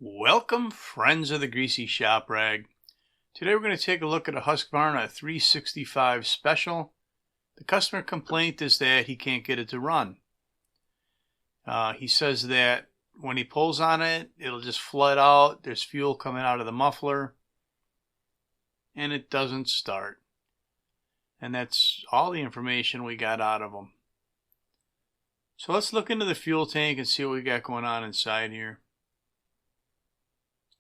Welcome, friends of the Greasy Shop Rag. Today we're going to take a look at a Husqvarna 365 Special. The customer complaint is that he can't get it to run. He says that when he pulls on it, it'll just flood out. There's fuel coming out of the muffler, and it doesn't start. And that's all the information we got out of him. So let's look into the fuel tank and see what we got going on inside here.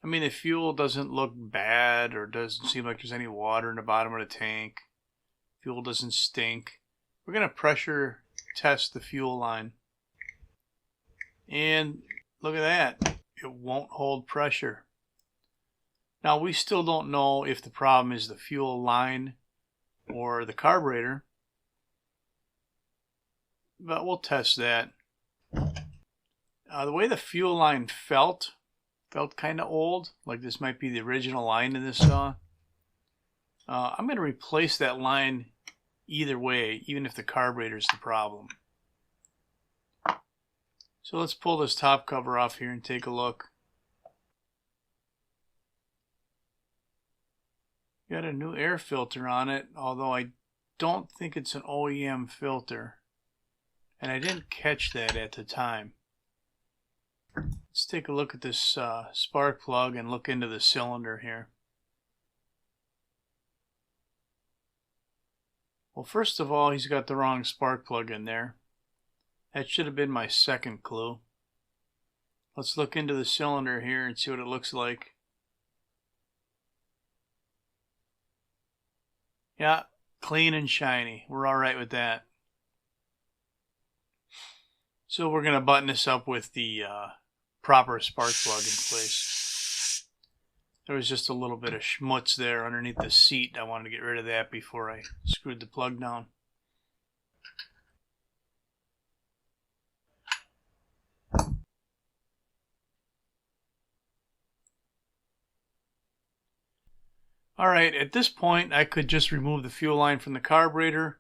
I mean, the fuel doesn't look bad, or doesn't seem like there's any water in the bottom of the tank. Fuel doesn't stink. We're going to pressure test the fuel line. And look at that. It won't hold pressure. Now, we still don't know if the problem is the fuel line or the carburetor, but we'll test that. The way the fuel line felt kind of old, like this might be the original line in this saw. I'm going to replace that line either way, even if the carburetor is the problem. So let's pull this top cover off here and take a look. Got a new air filter on it, although I don't think it's an OEM filter, and I didn't catch that at the time. Let's take a look at this spark plug and look into the cylinder here. Well, first of all, he's got the wrong spark plug in there. That should have been my second clue. Let's look into the cylinder here and see what it looks like. Yeah, clean and shiny. We're all right with that. So we're going to button this up with the proper spark plug in place. There was just a little bit of schmutz there underneath the seat. I wanted to get rid of that before I screwed the plug down. Alright, at this point I could just remove the fuel line from the carburetor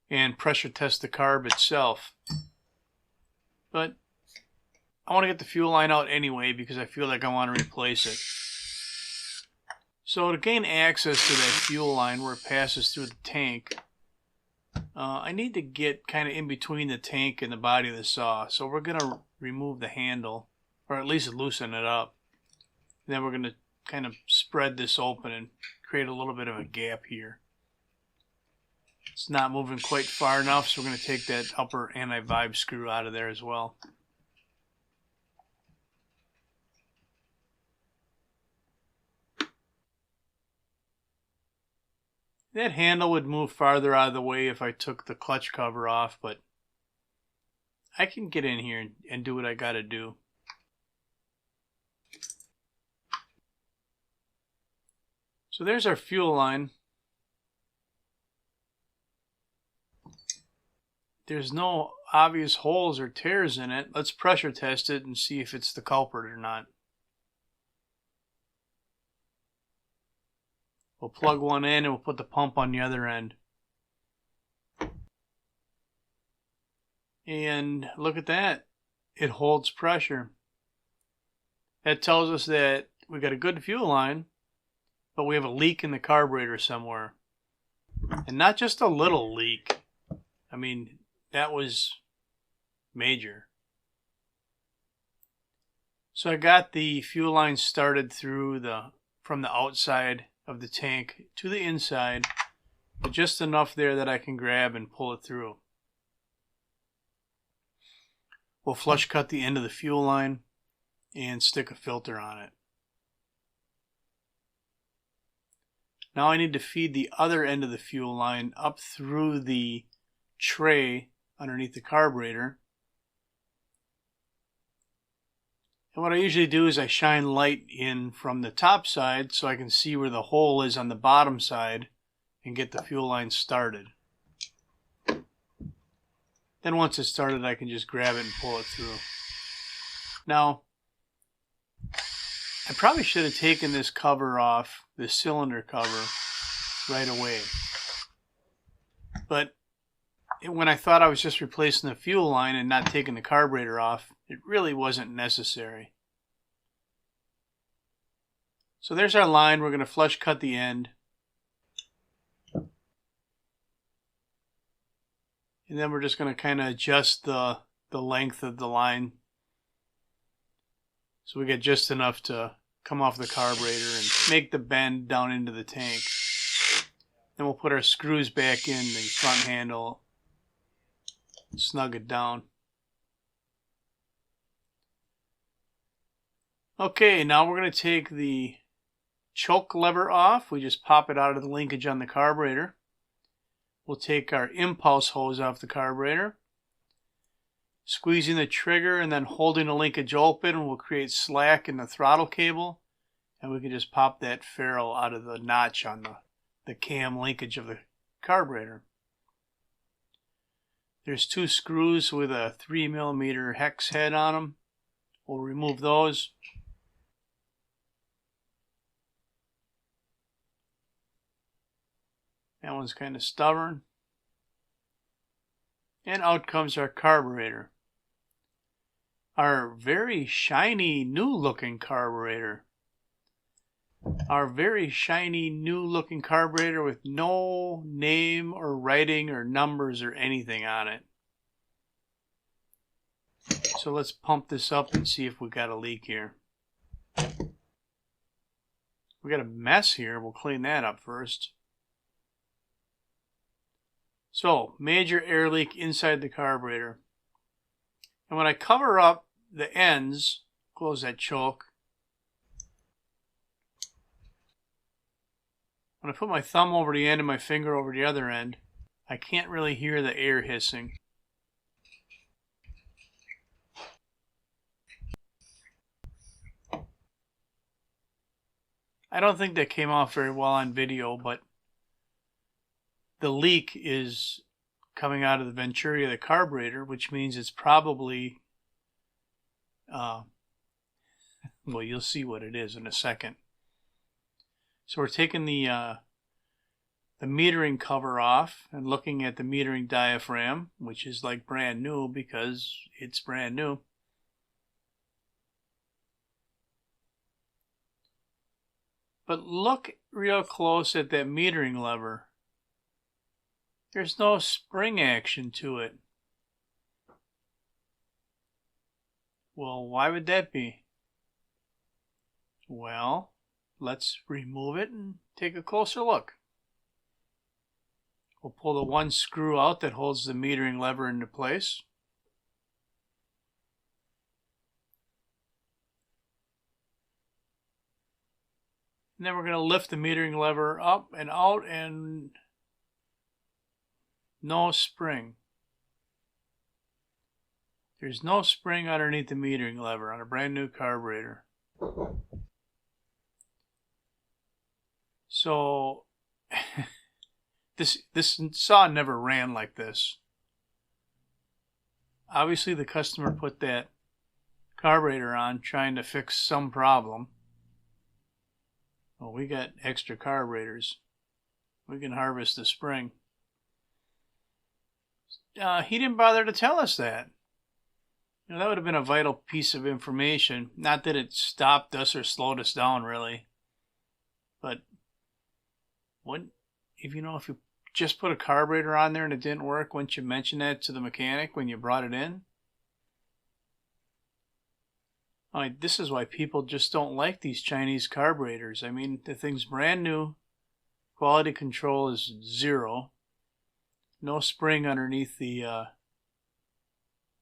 and pressure test the carb itself. But I want to get the fuel line out anyway because I feel like I want to replace it. So to gain access to that fuel line where it passes through the tank, I need to get kind of in between the tank and the body of the saw. So we're going to remove the handle, or at least loosen it up. And then we're going to kind of spread this open and create a little bit of a gap here. It's not moving quite far enough, so we're going to take that upper anti-vibe screw out of there as well. That handle would move farther out of the way if I took the clutch cover off, but I can get in here and do what I got to do. So there's our fuel line. There's no obvious holes or tears in it. Let's pressure test it and see if it's the culprit or not. We'll plug one in and we'll put the pump on the other end. And look at that. It holds pressure. That tells us that we got a good fuel line, but we have a leak in the carburetor somewhere. And not just a little leak. I mean, that was major. So I got the fuel line started through from the outside of the tank to the inside, but just enough there that I can grab and pull it through. We'll flush cut the end of the fuel line and stick a filter on it. Now I need to feed the other end of the fuel line up through the tray underneath the carburetor. And what I usually do is I shine light in from the top side so I can see where the hole is on the bottom side and get the fuel line started. Then once it's started, I can just grab it and pull it through. Now, I probably should have taken this cover off, this cylinder cover, right away. But when I thought I was just replacing the fuel line and not taking the carburetor off, it really wasn't necessary. So there's our line. We're going to flush cut the end. And then we're just going to kind of adjust the length of the line so we get just enough to come off the carburetor and make the bend down into the tank. Then we'll put our screws back in the front handle, snug it down. Okay, now we're going to take the choke lever off. We just pop it out of the linkage on the carburetor. We'll take our impulse hose off the carburetor. Squeezing the trigger and then holding the linkage open will create slack in the throttle cable, and we can just pop that ferrule out of the notch on the cam linkage of the carburetor. There's 2 screws with a 3mm hex head on them. We'll remove those. That one's kind of stubborn. And out comes our carburetor. Our very shiny, new-looking carburetor. Our very shiny, new-looking carburetor with no name or writing or numbers or anything on it. So let's pump this up and see if we got a leak here. We got a mess here. We'll clean that up first. So, major air leak inside the carburetor. And when I cover up the ends, close that choke, when I put my thumb over the end and my finger over the other end, I can't really hear the air hissing. I don't think that came off very well on video, but the leak is coming out of the venturi of the carburetor, which means it's probably, well, you'll see what it is in a second. So we're taking the metering cover off and looking at the metering diaphragm, which is like brand new because it's brand new. But look real close at that metering lever. There's no spring action to it. Well, why would that be? Well, let's remove it and take a closer look. We'll pull the one screw out that holds the metering lever into place. And then we're going to lift the metering lever up and out, and no spring. There's no spring underneath the metering lever on a brand new carburetor. So this saw never ran like this. Obviously the customer put that carburetor on trying to fix some problem. Well, we got extra carburetors. We can harvest the spring. He didn't bother to tell us that. You know, that would have been a vital piece of information. Not that it stopped us or slowed us down, really. But if you just put a carburetor on there and it didn't work, wouldn't you mention that to the mechanic when you brought it in? I mean, this is why people just don't like these Chinese carburetors. I mean, the thing's brand new. Quality control is 0. No spring underneath the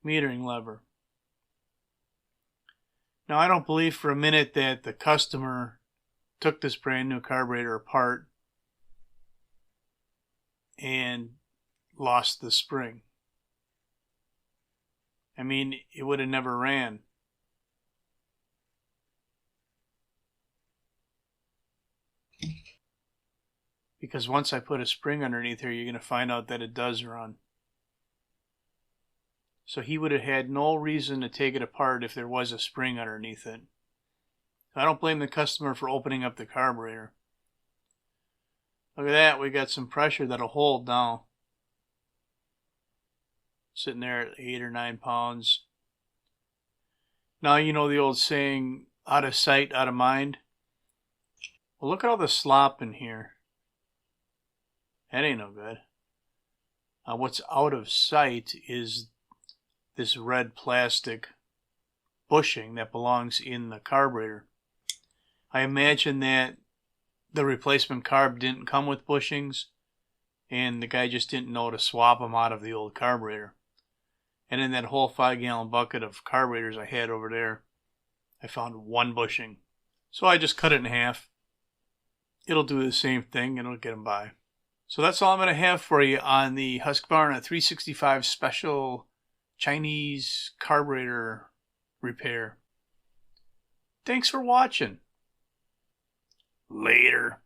metering lever. Now, I don't believe for a minute that the customer took this brand new carburetor apart and lost the spring. I mean, it would have never ran. Because once I put a spring underneath here, you're going to find out that it does run. So he would have had no reason to take it apart if there was a spring underneath it. I don't blame the customer for opening up the carburetor. Look at that, we got some pressure that'll hold now. Sitting there at 8 or 9 pounds. Now you know the old saying, out of sight, out of mind. Well, look at all the slop in here. That ain't no good. What's out of sight is this red plastic bushing that belongs in the carburetor. I imagine that the replacement carb didn't come with bushings, and the guy just didn't know to swap them out of the old carburetor. And in that whole 5-gallon bucket of carburetors I had over there, I found one bushing. So I just cut it in half. It'll do the same thing, and it'll get them by. So that's all I'm going to have for you on the Husqvarna 365 Special Chinese carburetor repair. Thanks for watching. Later.